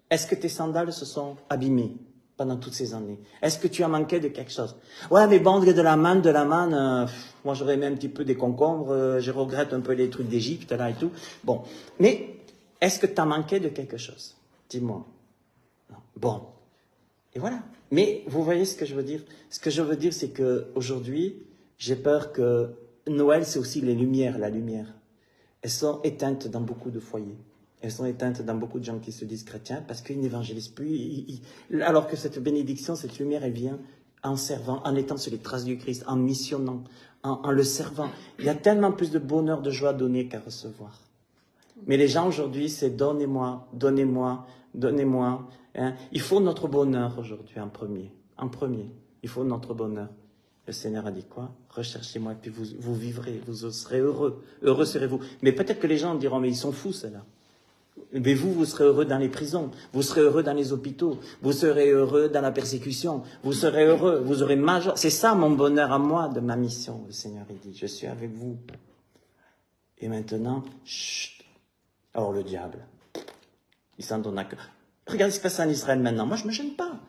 est-ce que tes sandales se sont abîmées pendant toutes ces années? Est-ce que tu as manqué de quelque chose? Ouais, mais bon, de la manne, moi j'aurais aimé un petit peu des concombres, je regrette un peu les trucs d'Égypte, là et tout. Bon, mais est-ce que tu as manqué de quelque chose? Dis-moi. Non. Bon, et voilà. Mais vous voyez ce que je veux dire? Ce que je veux dire, c'est qu'aujourd'hui, j'ai peur que Noël, c'est aussi les lumières, la lumière. Elles sont éteintes dans beaucoup de foyers. Elles sont éteintes dans beaucoup de gens qui se disent chrétiens parce qu'ils n'évangélisent plus. Alors que cette bénédiction, cette lumière, elle vient en servant, en étant sur les traces du Christ, en missionnant, en le servant. Il y a tellement plus de bonheur, de joie à donner qu'à recevoir. Mais les gens aujourd'hui, c'est donnez-moi, donnez-moi, donnez-moi. Hein. Il faut notre bonheur aujourd'hui en premier. En premier, il faut notre bonheur. Le Seigneur a dit quoi? Recherchez-moi et puis vous vivrez, vous serez heureux. Heureux serez-vous. Mais peut-être que les gens diront, mais ils sont fous, ceux-là. Mais vous serez heureux dans les prisons, vous serez heureux dans les hôpitaux, vous serez heureux dans la persécution, vous serez heureux, vous aurez ma joie. C'est ça mon bonheur à moi de ma mission, le Seigneur il dit, je suis avec vous. Et maintenant, chut. Alors le diable, il s'en donne à cœur. Regardez ce qui se passe en Israël maintenant, moi je ne me gêne pas.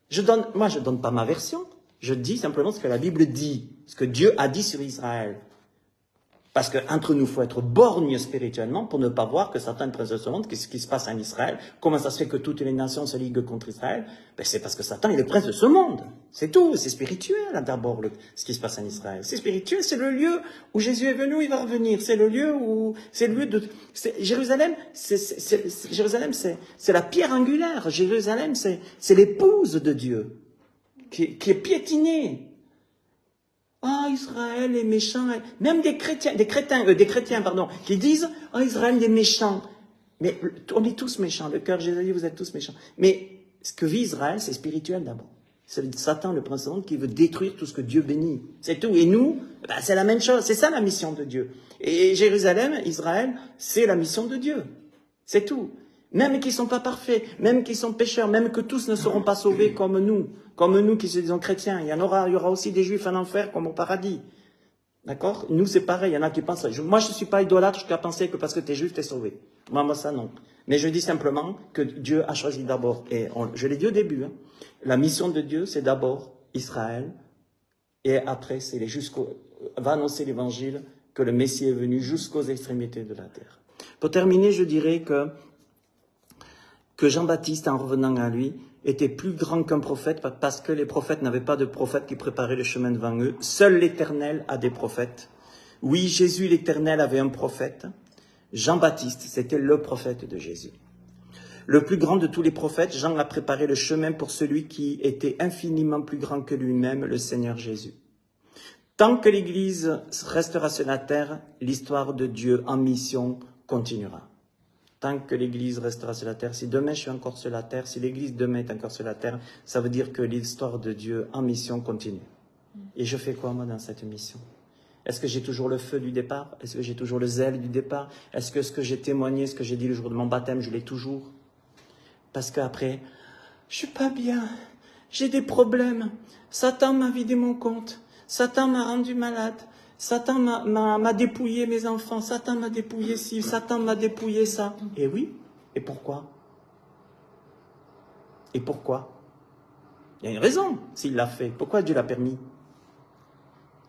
Je donne pas ma version, je dis simplement ce que la Bible dit, ce que Dieu a dit sur Israël. Parce qu'entre nous, il faut être borgne spirituellement pour ne pas voir que Satan est le prince de ce monde, qu'est-ce qui se passe en Israël. Comment ça se fait que toutes les nations se liguent contre Israël? Ben, c'est parce que Satan est le prince de ce monde. C'est tout, c'est spirituel d'abord ce qui se passe en Israël. C'est spirituel, c'est le lieu où Jésus est venu, il va revenir. C'est le lieu où... C'est le lieu de... Jérusalem, Jérusalem, c'est la pierre angulaire. Jérusalem, c'est l'épouse de Dieu qui est piétinée. Ah, Israël est méchant. Même des chrétiens, qui disent, ah, Israël est méchant. Mais on est tous méchants. Le cœur, Jésus dit, vous êtes tous méchants. Mais ce que vit Israël, c'est spirituel d'abord. C'est Satan, le prince du monde, qui veut détruire tout ce que Dieu bénit. C'est tout. Et nous, ben, c'est la même chose. C'est ça la mission de Dieu. Et Jérusalem, Israël, c'est la mission de Dieu. C'est tout. Même qu'ils ne sont pas parfaits, même qu'ils sont pécheurs, même que tous ne seront pas sauvés comme nous qui se disons chrétiens. Il y aura aussi des juifs en enfer comme au paradis. D'accord? Nous, c'est pareil, il y en a qui pensent, moi je ne suis pas idolâtre jusqu'à penser que parce que tu es juif, tu es sauvé. Moi, ça non. Mais je dis simplement que Dieu a choisi d'abord, et je l'ai dit au début, hein, la mission de Dieu, c'est d'abord Israël, et après, c'est va annoncer l'évangile que le Messie est venu jusqu'aux extrémités de la terre. Pour terminer, je dirais que Jean-Baptiste, en revenant à lui, était plus grand qu'un prophète parce que les prophètes n'avaient pas de prophète qui préparait le chemin devant eux. Seul l'Éternel a des prophètes. Oui, Jésus l'Éternel avait un prophète. Jean-Baptiste, c'était le prophète de Jésus. Le plus grand de tous les prophètes, Jean a préparé le chemin pour celui qui était infiniment plus grand que lui-même, le Seigneur Jésus. Tant que l'Église restera sur la terre, l'histoire de Dieu en mission continuera. Tant que l'Église restera sur la terre, si demain je suis encore sur la terre, si l'Église demain est encore sur la terre, ça veut dire que l'histoire de Dieu en mission continue. Et je fais quoi moi dans cette mission? Est-ce que j'ai toujours le feu du départ? Est-ce que j'ai toujours le zèle du départ? Est-ce que ce que j'ai témoigné, ce que j'ai dit le jour de mon baptême, je l'ai toujours? Parce qu'après, je suis pas bien, j'ai des problèmes, Satan m'a vidé mon compte, Satan m'a rendu malade, Satan m'a dépouillé mes enfants, Satan m'a dépouillé ci, Satan m'a dépouillé ça. Et oui, et pourquoi? Et pourquoi? Il y a une raison s'il l'a fait. Pourquoi Dieu l'a permis?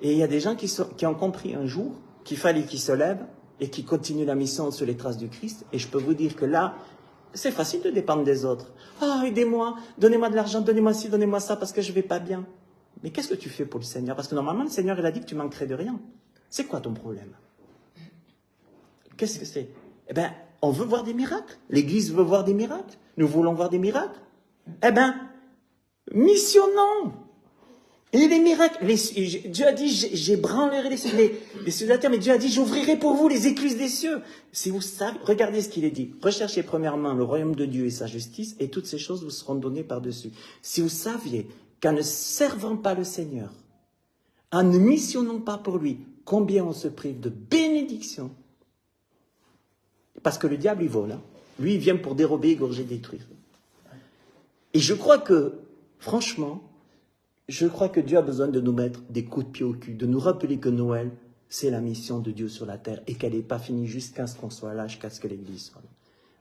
Et il y a des gens qui ont compris un jour qu'il fallait qu'ils se lèvent et qu'ils continuent la mission sur les traces du Christ. Et je peux vous dire que là, c'est facile de dépendre des autres. Ah, aidez-moi, donnez-moi de l'argent, donnez-moi ci, donnez-moi ça parce que je ne vais pas bien. Mais qu'est-ce que tu fais pour le Seigneur? Parce que normalement, le Seigneur, il a dit que tu manquerais de rien. C'est quoi ton problème? Qu'est-ce que c'est? Eh bien, on veut voir des miracles. L'Église veut voir des miracles. Nous voulons voir des miracles. Eh bien, missionnons. Et les miracles, Dieu a dit, j'ébranlerai les cieux de la terre, mais Dieu a dit, j'ouvrirai pour vous les écluses des cieux. Si vous savez, regardez ce qu'il est dit. Recherchez premièrement le royaume de Dieu et sa justice, et toutes ces choses vous seront données par-dessus. Si vous saviez qu'en ne servant pas le Seigneur, en ne missionnant pas pour lui, combien on se prive de bénédictions. Parce que le diable, il vole. Hein. Lui, il vient pour dérober, égorger, détruire. Et je crois que, franchement, je crois que Dieu a besoin de nous mettre des coups de pied au cul, de nous rappeler que Noël, c'est la mission de Dieu sur la terre et qu'elle n'est pas finie jusqu'à ce qu'on soit là, jusqu'à ce que l'Église soit là.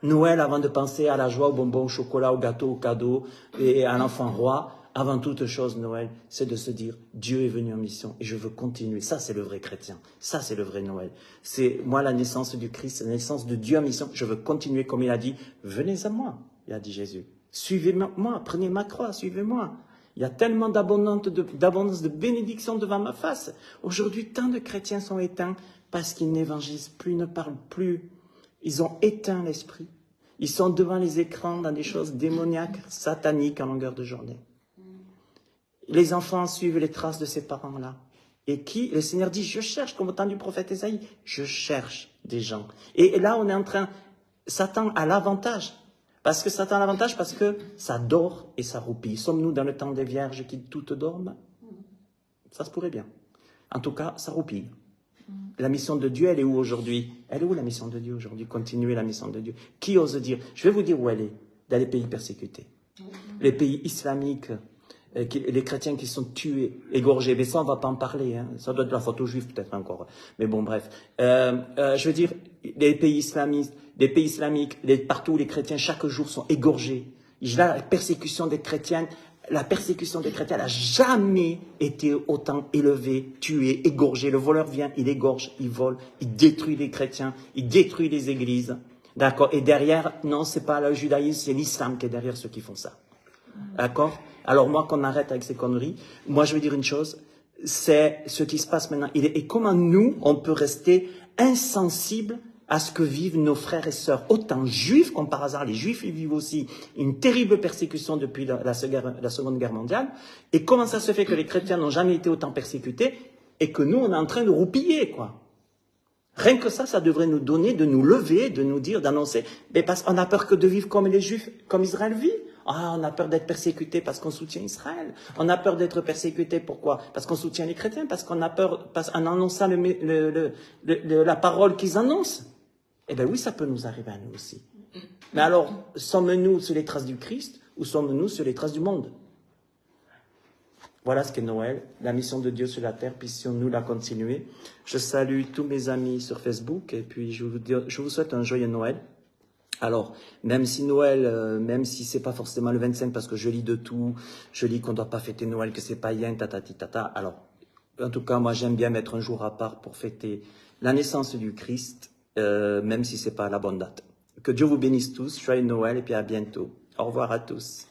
Noël, avant de penser à la joie, au bonbon, au chocolat, au gâteau, au cadeau et à l'enfant roi, avant toute chose, Noël, c'est de se dire, Dieu est venu en mission et je veux continuer. Ça, c'est le vrai chrétien. Ça, c'est le vrai Noël. C'est, moi, la naissance du Christ, la naissance de Dieu en mission. Je veux continuer comme il a dit, venez à moi, il a dit Jésus. Suivez-moi, prenez ma croix, suivez-moi. Il y a tellement d'abondance de bénédictions devant ma face. Aujourd'hui, tant de chrétiens sont éteints parce qu'ils n'évangélisent plus, ne parlent plus. Ils ont éteint l'esprit. Ils sont devant les écrans dans des choses démoniaques, sataniques en longueur de journée. Les enfants suivent les traces de ces parents-là. Et le Seigneur dit, je cherche, comme au temps du prophète Ésaïe, je cherche des gens. Et là, on est en train, Satan a l'avantage. Parce que Satan a l'avantage, parce que ça dort et ça roupille. Sommes-nous dans le temps des vierges qui toutes dorment? Ça se pourrait bien. En tout cas, ça roupille. La mission de Dieu, elle est où aujourd'hui? Elle est où la mission de Dieu aujourd'hui? Continuer la mission de Dieu. Qui ose dire? Je vais vous dire où elle est. Dans les pays persécutés. Les pays islamiques. Les chrétiens qui sont tués, égorgés, mais ça on ne va pas en parler, hein. Ça doit être la faute aux juifs peut-être encore, mais bon bref. Je veux dire, les pays islamistes, partout où les chrétiens chaque jour sont égorgés. La persécution des chrétiens la persécution des chrétiens n'a jamais été autant élevée, tuée, égorgée. Le voleur vient, il égorge, il vole, il détruit les chrétiens, il détruit les églises. D'accord? Et derrière, non, c'est pas le judaïsme, c'est l'islam qui est derrière ceux qui font ça. D'accord? Alors moi, qu'on arrête avec ces conneries, moi je veux dire une chose, c'est ce qui se passe maintenant. Et comment nous, on peut rester insensibles à ce que vivent nos frères et sœurs, autant juifs, comme par hasard, les juifs, ils vivent aussi une terrible persécution depuis la Seconde Guerre mondiale. Et comment ça se fait que les chrétiens n'ont jamais été autant persécutés et que nous, on est en train de roupiller, quoi. Rien que ça devrait nous donner, de nous lever, de nous dire, d'annoncer, mais parce qu'on a peur que de vivre comme les juifs, comme Israël vit. Ah, on a peur d'être persécuté parce qu'on soutient Israël. On a peur d'être persécuté, pourquoi? Parce qu'on soutient les chrétiens, parce qu'on a peur, en annonçant la parole qu'ils annoncent. Eh bien oui, ça peut nous arriver à nous aussi. Mais alors, sommes-nous sur les traces du Christ ou sommes-nous sur les traces du monde? Voilà ce qu'est Noël, la mission de Dieu sur la terre, puissions-nous la continuer. Je salue tous mes amis sur Facebook et puis je vous souhaite un joyeux Noël. Alors, même si Noël, même si c'est pas forcément le 25, parce que je lis de tout, je lis qu'on ne doit pas fêter Noël, que c'est païen, tatati tata. Alors, en tout cas, moi j'aime bien mettre un jour à part pour fêter la naissance du Christ, même si c'est pas la bonne date. Que Dieu vous bénisse tous, joyeux Noël et puis à bientôt. Au revoir à tous.